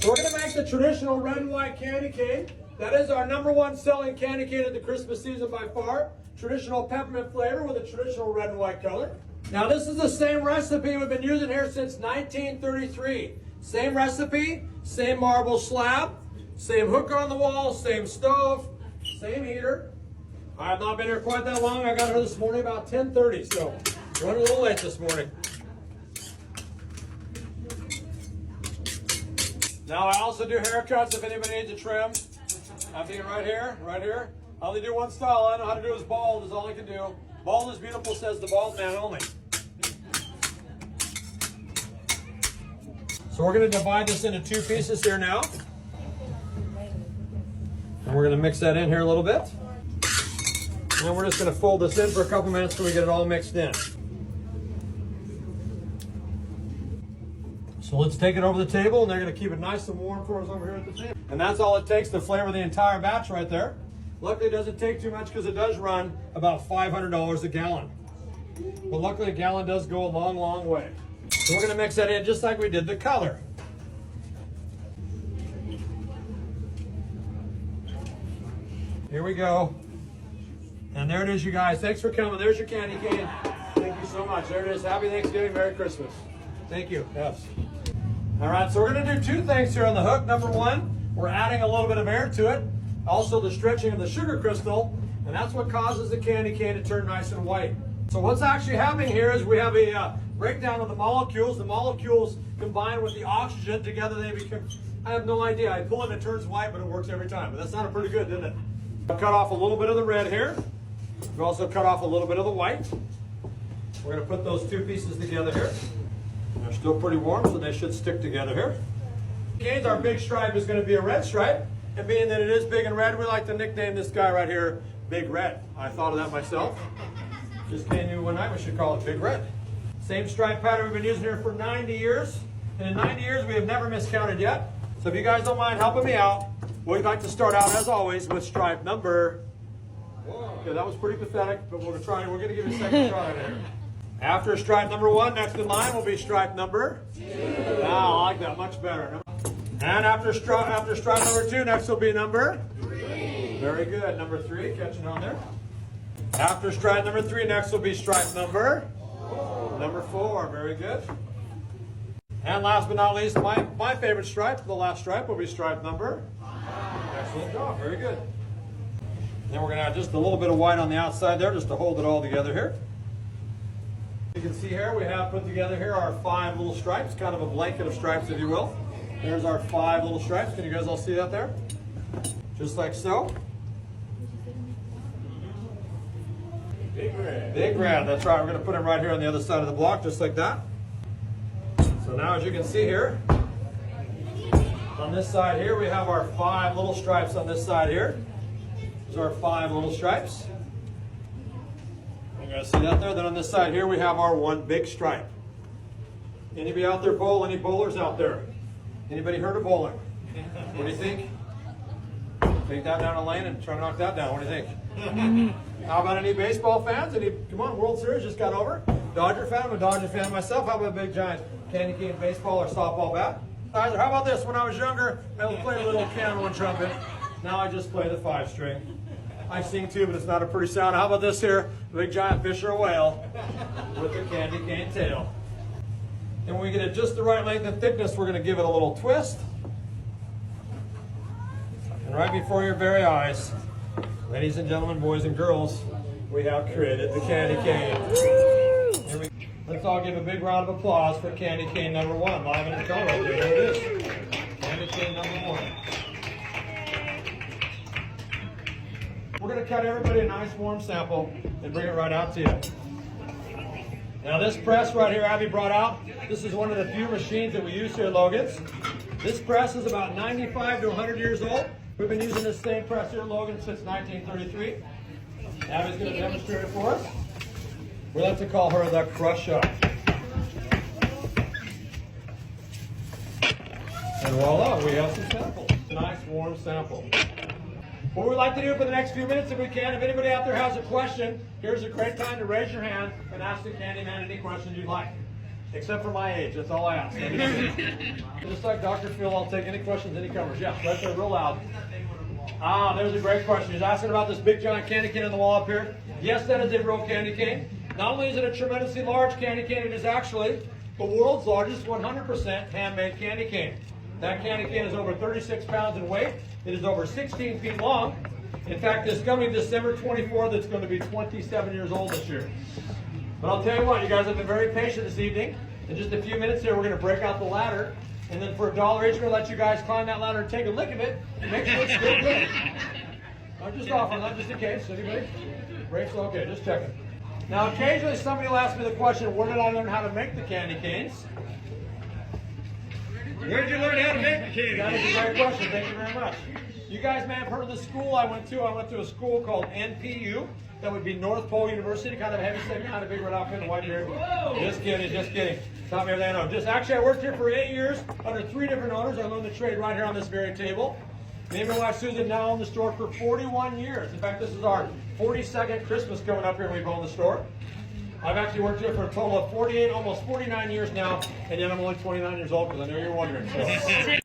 So we're going to make the traditional red and white candy cane. That is our #1 selling candy cane of the Christmas season by far. Traditional peppermint flavor with a traditional red and white color. Now this is the same recipe we've been using here since 1933. Same recipe, same marble slab, same hook on the wall, same stove, same heater. I have not been here quite that long. I got here this morning about 10:30, so running a little late this morning. Now I also do haircuts if anybody needs a trim. I'm being right here, right here. I only do one style. I know how to do is bald is all I can do. Bald is beautiful, says the bald man only. So we're going to divide this into 2 pieces here now. And we're going to mix that in here a little bit. And then we're just going to fold this in for a couple minutes so we get it all mixed in. So let's take it over the table, and they're going to keep it nice and warm for us over here at the table. And that's all it takes to flavor the entire batch right there. Luckily, it doesn't take too much because it does run about $500 a gallon. But luckily, a gallon does go a long, long way. So we're going to mix that in just like we did the color. Here we go. And there it is, you guys. Thanks for coming. There's your candy cane. Thank you so much. There it is. Happy Thanksgiving. Merry Christmas. Thank you. Yes. All right, so we're going to do 2 things here on the hook. #1, we're adding a little bit of air to it. Also the stretching of the sugar crystal, and that's what causes the candy cane to turn nice and white. So what's actually happening here is we have a breakdown of the molecules. The molecules combine with the oxygen together. They become, I have no idea. I pull it and it turns white, but it works every time. But that sounded pretty good, didn't it? I've cut off a little bit of the red here. We've also cut off a little bit of the white. We're going to put those 2 pieces together here. They're still pretty warm, so they should stick together here. Canes, our big stripe is going to be a red stripe. And being that it is big and red, we like to nickname this guy right here Big Red. I thought of that myself. Just came to one night, we should call it Big Red. Same stripe pattern we've been using here for 90 years. And in 90 years, we have never miscounted yet. So if you guys don't mind helping me out, we'd like to start out, as always, with stripe number. Okay, that was pretty pathetic, but we're going to give you a second try at it. After stripe #1, next in line will be stripe number 2. Now, I like that much better. And after stripe number 2, next will be number 3. Very good. Number 3, catching on there. After stripe number 3, next will be stripe number 4. Very good. And last but not least, my favorite stripe, the last stripe, will be stripe number 5. Excellent job. Very good. Then we're going to add just a little bit of white on the outside there just to hold it all together here. You can see here we have put together here our 5 little stripes, kind of a blanket of stripes, if you will. There's our 5 little stripes. Can you guys all see that there? Just like so. Big red. Big red, that's right. We're going to put them right here on the other side of the block, just like that. So now, as you can see here, on this side here, we have our 5 little stripes on this side here. These are our 5 little stripes. You guys see that there? Then on this side here, we have our 1 big stripe. Anybody out there bowl? Any bowlers out there? Anybody heard of bowling? What do you think? Take that down a lane and try to knock that down. What do you think? How about any baseball fans? Come on, World Series just got over. Dodger fan? I'm a Dodger fan myself. How about a big giant candy cane baseball or softball bat? How about this? When I was younger, I would play a little piano and trumpet. Now I just play the 5-string. I sing too, but it's not a pretty sound. How about this here? A big giant fish or a whale with a candy cane tail. And when we get it just the right length and thickness, we're going to give it a little twist. And right before your very eyes, ladies and gentlemen, boys and girls, we have created the candy cane. Let's all give a big round of applause for candy cane #1. Live in its color right there. There it is. Candy cane #1. We're going to cut everybody a nice warm sample and bring it right out to you. Now this press right here Abby brought out, this is one of the few machines that we use here at Logan's. This press is about 95 to 100 years old. We've been using this same press here at Logan since 1933. Abby's going to demonstrate it for us. We like to call her the Crush Up. And voila, we have some samples. A nice warm sample. What we'd like to do for the next few minutes, if we can, if anybody out there has a question, here's a great time to raise your hand and ask the Candyman any questions you'd like. Except for my age, that's all I ask. Just like Dr. Phil, I'll take any questions, any comers. Yeah, right there, real loud. Ah, there's a great question. He's asking about this big giant candy cane on the wall up here. Yes, that is a real candy cane. Not only is it a tremendously large candy cane, it is actually the world's largest 100% handmade candy cane. That candy cane is over 36 pounds in weight. It is over 16 feet long. In fact, it's coming December 24th. It's going to be 27 years old this year. But I'll tell you what, you guys have been very patient this evening. In just a few minutes here, we're going to break out the ladder. And then for $1 each, we're going to let you guys climb that ladder and take a lick of it. And make sure it's still good. I'm just offering that just in case. Anybody? Brakes? Okay, just checking. Now, occasionally somebody will ask me the question, where did I learn how to make the candy canes? Where did you learn how to make the candy? That is a great question. Thank you very much. You guys may have heard of the school I went to. I went to a school called NPU. That would be North Pole University, kind of a heavy set, kind of big red outfit and white hair. Just kidding, just kidding. Taught me everything I know. Actually, I worked here for 8 years under 3 different owners. I learned the trade right here on this very table. Me and my wife Susan now own the store for 41 years. In fact, this is our 42nd Christmas coming up here. We've owned the store. I've actually worked here for a total of 48, almost 49 years now, and yet I'm only 29 years old because I know you're wondering. So.